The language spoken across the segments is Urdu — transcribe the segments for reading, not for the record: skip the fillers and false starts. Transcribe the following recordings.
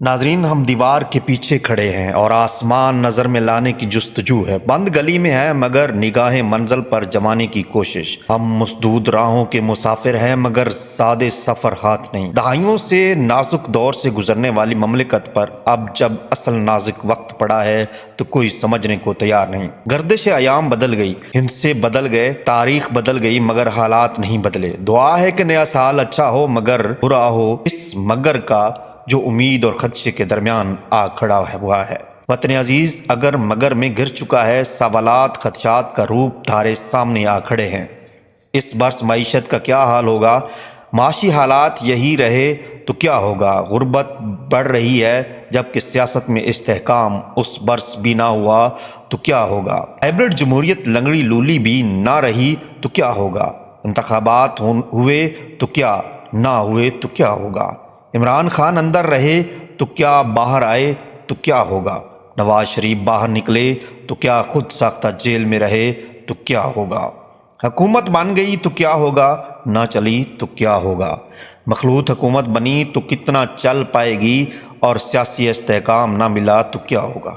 ناظرین، ہم دیوار کے پیچھے کھڑے ہیں اور آسمان نظر میں لانے کی جستجو ہے۔ بند گلی میں ہے مگر نگاہیں منزل پر جمانے کی کوشش۔ ہم مسدود راہوں کے مسافر ہیں مگر سادے سفر ہاتھ نہیں۔ دہائیوں سے نازک دور سے گزرنے والی مملکت پر اب جب اصل نازک وقت پڑا ہے تو کوئی سمجھنے کو تیار نہیں۔ گردش ایام بدل گئی، ہندسے بدل گئے، تاریخ بدل گئی مگر حالات نہیں بدلے۔ دعا ہے کہ نیا سال اچھا ہو مگر برا ہو اس مگر کا جو امید اور خدشے کے درمیان آ کھڑا ہوا ہے۔ وطن عزیز اگر مگر میں گر چکا ہے، سوالات خدشات کا روپ دھارے سامنے آ کھڑے ہیں۔ اس برس معیشت کا کیا حال ہوگا؟ معاشی حالات یہی رہے تو کیا ہوگا؟ غربت بڑھ رہی ہے جبکہ سیاست میں استحکام اس برس بھی نہ ہوا تو کیا ہوگا؟ ہائبرڈ جمہوریت لنگڑی لولی بھی نہ رہی تو کیا ہوگا؟ انتخابات ہوئے تو کیا، نہ ہوئے تو کیا ہوگا؟ عمران خان اندر رہے تو کیا، باہر آئے تو کیا ہوگا؟ نواز شریف باہر نکلے تو کیا، خود ساختہ جیل میں رہے تو کیا ہوگا؟ حکومت بن گئی تو کیا ہوگا، نہ چلی تو کیا ہوگا؟ مخلوط حکومت بنی تو کتنا چل پائے گی اور سیاسی استحکام نہ ملا تو کیا ہوگا؟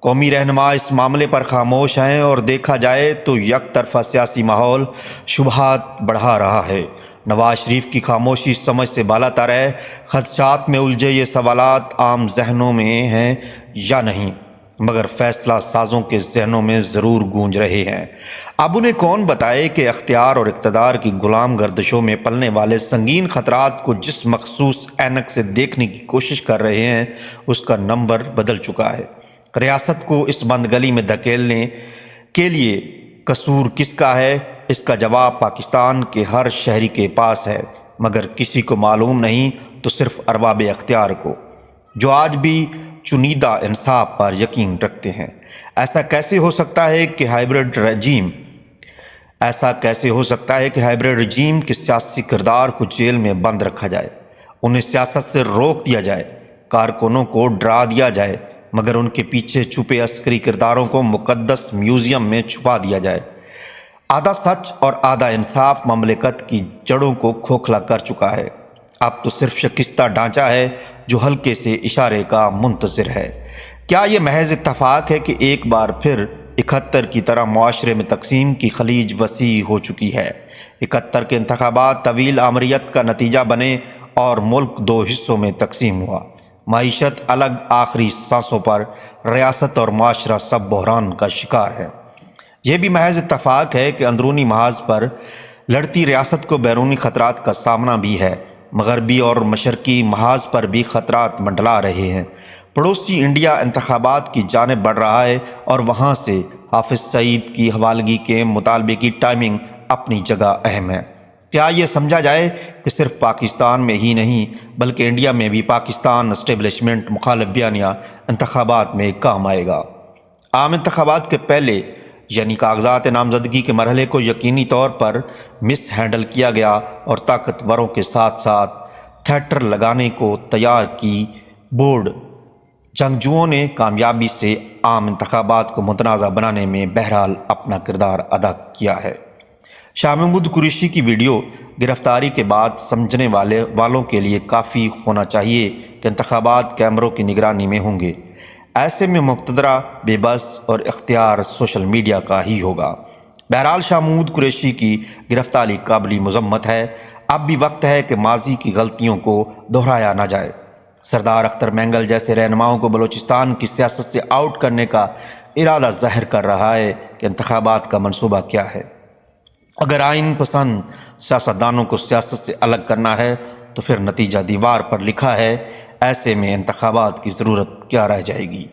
قومی رہنما اس معاملے پر خاموش ہیں اور دیکھا جائے تو یک طرفہ سیاسی ماحول شبہات بڑھا رہا ہے۔ نواز شریف کی خاموشی سمجھ سے بالا تر ہے۔ خدشات میں الجھے یہ سوالات عام ذہنوں میں ہیں یا نہیں، مگر فیصلہ سازوں کے ذہنوں میں ضرور گونج رہے ہیں۔ اب انہیں کون بتائے کہ اختیار اور اقتدار کی غلام گردشوں میں پلنے والے سنگین خطرات کو جس مخصوص اینک سے دیکھنے کی کوشش کر رہے ہیں اس کا نمبر بدل چکا ہے۔ ریاست کو اس بند گلی میں دھکیلنے کے لیے قصور کس کا ہے؟ اس کا جواب پاکستان کے ہر شہری کے پاس ہے، مگر کسی کو معلوم نہیں تو صرف ارباب اختیار کو، جو آج بھی چنیدہ انصاف پر یقین رکھتے ہیں۔ ایسا کیسے ہو سکتا ہے کہ ہائبرڈ رجیم کے سیاسی کردار کو جیل میں بند رکھا جائے، انہیں سیاست سے روک دیا جائے، کارکنوں کو ڈرا دیا جائے مگر ان کے پیچھے چھپے عسکری کرداروں کو مقدس میوزیم میں چھپا دیا جائے؟ آدھا سچ اور آدھا انصاف مملکت کی جڑوں کو کھوکھلا کر چکا ہے۔ اب تو صرف شکستہ ڈھانچہ ہے جو ہلکے سے اشارے کا منتظر ہے۔ کیا یہ محض اتفاق ہے کہ ایک بار پھر 71 کی طرح معاشرے میں تقسیم کی خلیج وسیع ہو چکی ہے؟ 71 کے انتخابات طویل آمریت کا نتیجہ بنے اور ملک دو حصوں میں تقسیم ہوا۔ معیشت الگ، آخری سانسوں پر ریاست اور معاشرہ سب بحران کا شکار ہے۔ یہ بھی محض اتفاق ہے کہ اندرونی محاذ پر لڑتی ریاست کو بیرونی خطرات کا سامنا بھی ہے۔ مغربی اور مشرقی محاذ پر بھی خطرات منڈلا رہے ہیں۔ پڑوسی انڈیا انتخابات کی جانب بڑھ رہا ہے اور وہاں سے حافظ سعید کی حوالگی کے مطالبے کی ٹائمنگ اپنی جگہ اہم ہے۔ کیا یہ سمجھا جائے کہ صرف پاکستان میں ہی نہیں بلکہ انڈیا میں بھی پاکستان اسٹیبلشمنٹ مخالف بیانیہ انتخابات میں کام آئے گا؟ عام انتخابات کے پہلے یعنی کاغذات نامزدگی کے مرحلے کو یقینی طور پر مس ہینڈل کیا گیا اور طاقتوروں کے ساتھ ساتھ تھیٹر لگانے کو تیار کی بورڈ جنگجوؤں نے کامیابی سے عام انتخابات کو متنازع بنانے میں بہرحال اپنا کردار ادا کیا ہے۔ شاہ محمود قریشی کی ویڈیو گرفتاری کے بعد سمجھنے والوں کے لیے کافی ہونا چاہیے کہ انتخابات کیمروں کی نگرانی میں ہوں گے۔ ایسے میں مقتدرہ بے بس اور اختیار سوشل میڈیا کا ہی ہوگا۔ بہرحال شاہ محمود قریشی کی گرفتاری قابل مذمت ہے۔ اب بھی وقت ہے کہ ماضی کی غلطیوں کو دہرایا نہ جائے۔ سردار اختر مینگل جیسے رہنماؤں کو بلوچستان کی سیاست سے آؤٹ کرنے کا ارادہ ظاہر کر رہا ہے کہ انتخابات کا منصوبہ کیا ہے۔ اگر آئین پسند سیاستدانوں کو سیاست سے الگ کرنا ہے تو پھر نتیجہ دیوار پر لکھا ہے۔ ایسے میں انتخابات کی ضرورت کیا رہ جائے گی؟